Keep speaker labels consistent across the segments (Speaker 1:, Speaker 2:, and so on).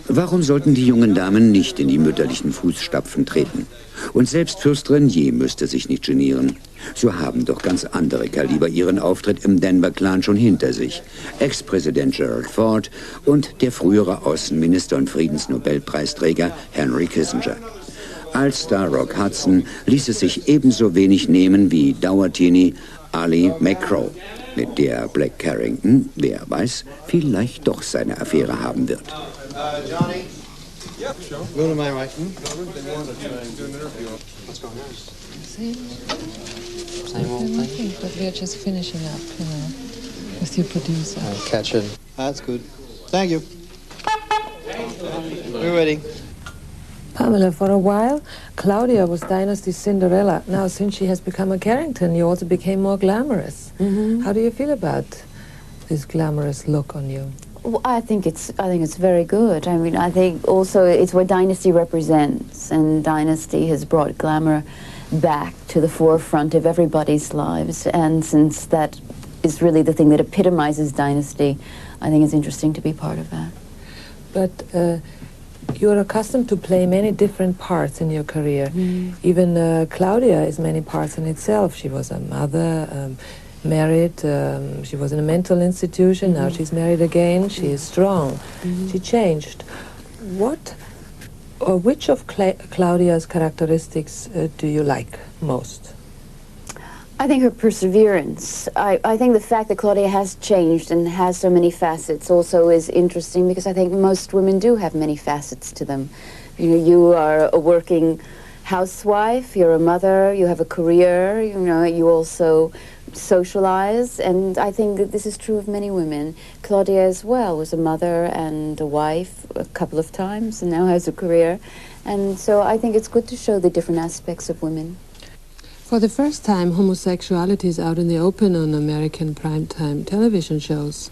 Speaker 1: Warum sollten die jungen Damen nicht in die mütterlichen Fußstapfen treten? Und selbst Fürst Renier müsste sich nicht genieren. So haben doch ganz andere Kaliber ihren Auftritt im Denver-Clan schon hinter sich. Ex-Präsident Gerald Ford und der frühere Außenminister und Friedensnobelpreisträger Henry Kissinger. Als Star Rock Hudson ließ es sich ebenso wenig nehmen wie Dougherty Ali McCrow, mit der Black Carrington, wer weiß, vielleicht doch seine Affäre haben wird.
Speaker 2: Johnny?
Speaker 3: Yep, sure.
Speaker 2: Go to my right.
Speaker 3: They want to try and do an interview.
Speaker 2: What's going on?
Speaker 4: Same old thing.
Speaker 5: Nothing, but we are just finishing up, you know, with your producer.
Speaker 4: Catch it.
Speaker 2: That's good. Thank you. We're ready.
Speaker 5: Pamela, for a while, Claudia was Dynasty's Cinderella. Now, since she has become a Carrington, you also became more glamorous.
Speaker 6: Mm-hmm.
Speaker 5: How do you feel about this glamorous look on you?
Speaker 6: Well, I think it's very good. I mean, I think also it's what Dynasty represents, and Dynasty has brought glamour back to the forefront of everybody's lives. And since that is really the thing that epitomizes Dynasty, I think it's interesting to be part of that.
Speaker 5: But you're accustomed to play many different parts in your career.
Speaker 6: Mm.
Speaker 5: Even Claudia is many parts in itself. She was a mother, married, she was in a mental institution, now she's married again, she is strong. She changed. What or which of Claudia's characteristics do you like most?
Speaker 6: I think her perseverance. I think the fact that Claudia has changed and has so many facets also is interesting, because I think most women do have many facets to them. You know, you are a working housewife, you're a mother, you have a career, you know, you also socialize, and I think that this is true of many women. Claudia as well was a mother and a wife a couple of times and now has a career, and so I think it's good to show the different aspects of women.
Speaker 5: For the first time, homosexuality is out in the open on American primetime television shows.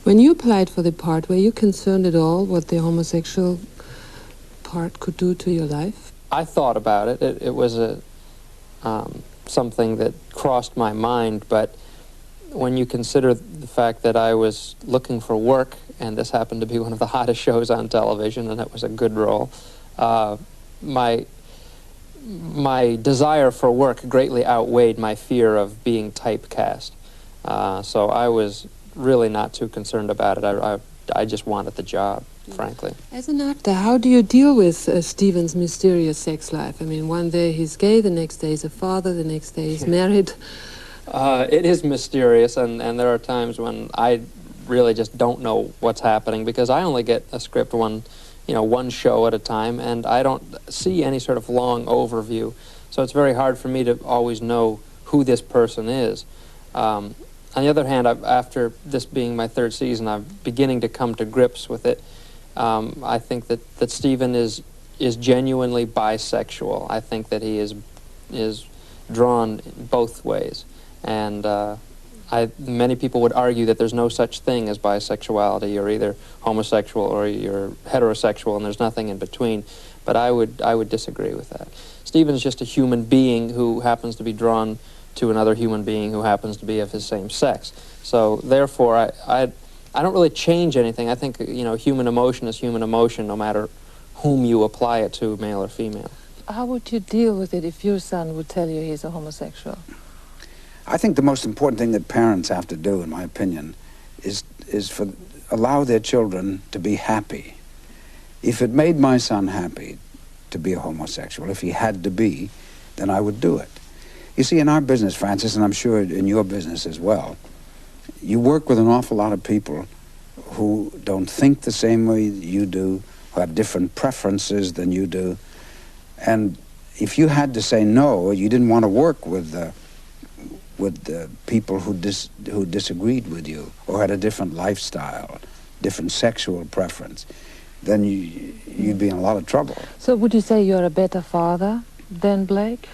Speaker 5: When you applied for the part, were you concerned at all what the homosexual part could do to your life?
Speaker 4: I thought about it. It was something that crossed my mind, but when you consider the fact that I was looking for work, and this happened to be one of the hottest shows on television, and it was a good role, my desire for work greatly outweighed my fear of being typecast. So I was really not too concerned about it. I just wanted the job, frankly.
Speaker 5: As an actor, how do you deal with Stephen's mysterious sex life? I mean, one day he's gay, the next day he's a father, the next day he's married.
Speaker 4: It is mysterious, and there are times when I really just don't know what's happening, because I only get a script one show at a time, and I don't see any sort of long overview. So it's very hard for me to always know who this person is. On the other hand, after this being my third season, I'm beginning to come to grips with it. I think that Stephen is genuinely bisexual. I think that he is drawn both ways, and many people would argue that there's no such thing as bisexuality. You're either homosexual or you're heterosexual, and there's nothing in between. But I would disagree with that. Stephen's just a human being who happens to be drawn to another human being who happens to be of his same sex. So therefore, I don't really change anything. I think, human emotion is human emotion, no matter whom you apply it to, male or female.
Speaker 5: How would you deal with it if your son would tell you he's a homosexual?
Speaker 7: I think the most important thing that parents have to do, in my opinion, is allow their children to be happy. If it made my son happy to be a homosexual, if he had to be, then I would do it. You see, in our business, Francis, and I'm sure in your business as well, you work with an awful lot of people who don't think the same way you do, who have different preferences than you do. And if you had to say no, you didn't want to work with the people who disagreed with you or had a different lifestyle, different sexual preference, then you'd be in a lot of trouble.
Speaker 5: So would you say you're a better father than Blake?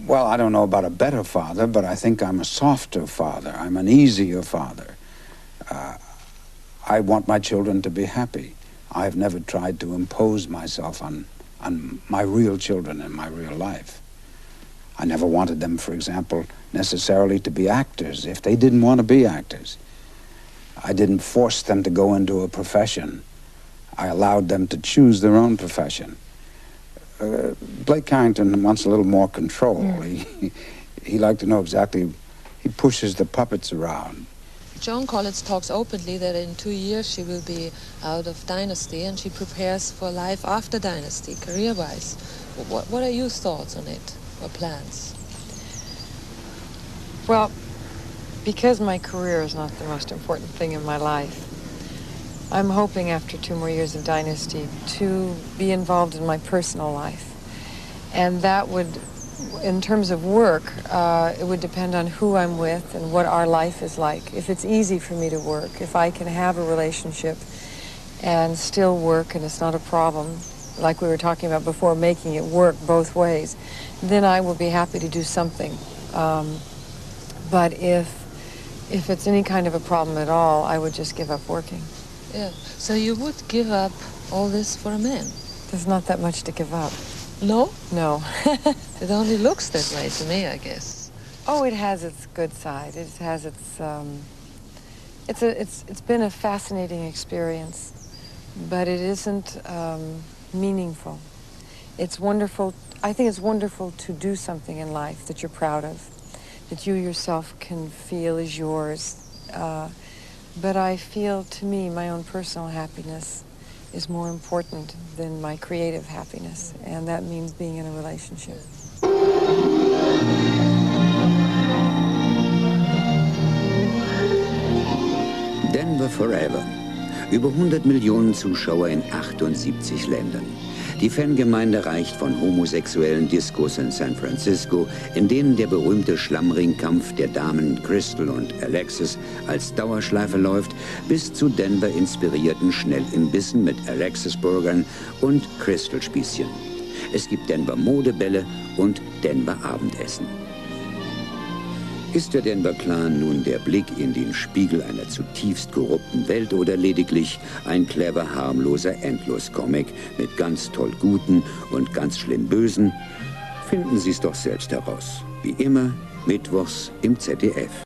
Speaker 7: Well, I don't know about a better father, but I think I'm a softer father. I'm an easier father. I want my children to be happy. I've never tried to impose myself on my real children in my real life. I never wanted them, for example, necessarily to be actors if they didn't want to be actors. I didn't force them to go into a profession I allowed them to choose their own profession. Blake Carrington wants a little more control. He liked to know exactly, he pushes the puppets around.
Speaker 5: Joan Collins talks openly that in 2 years she will be out of Dynasty, and she prepares for life after Dynasty, career-wise. What are your thoughts on it, or plans?
Speaker 8: Well, because my career is not the most important thing in my life, I'm hoping after 2 more years of Dynasty to be involved in my personal life. And that would, in terms of work, it would depend on who I'm with and what our life is like. If it's easy for me to work, if I can have a relationship and still work and it's not a problem, like we were talking about before, making it work both ways, then I will be happy to do something. But if it's any kind of a problem at all, I would just give up working.
Speaker 5: Yeah, so you would give up all this for a man?
Speaker 8: There's not that much to give up.
Speaker 5: No?
Speaker 8: No.
Speaker 5: It only looks that way to me, I guess.
Speaker 8: Oh, it has its good side. It has its, it's been a fascinating experience, but it isn't meaningful. It's wonderful, I think it's wonderful to do something in life that you're proud of, that you yourself can feel is yours. But I feel, to me, my own personal happiness is more important than my creative happiness, and that means being in a relationship.
Speaker 1: Denver Forever. Über 100 Millionen Zuschauer in 78 Ländern. Die Fangemeinde reicht von homosexuellen Diskos in San Francisco, in denen der berühmte Schlammringkampf der Damen Crystal und Alexis als Dauerschleife läuft, bis zu Denver-inspirierten Schnellimbissen mit Alexis-Burgern und Crystal-Spießchen. Es gibt Denver-Modebälle und Denver-Abendessen. Ist der Denver Clan nun der Blick in den Spiegel einer zutiefst korrupten Welt oder lediglich ein clever, harmloser Endlos-Comic mit ganz toll Guten und ganz schlimm Bösen? Finden Sie es doch selbst heraus. Wie immer, mittwochs im ZDF.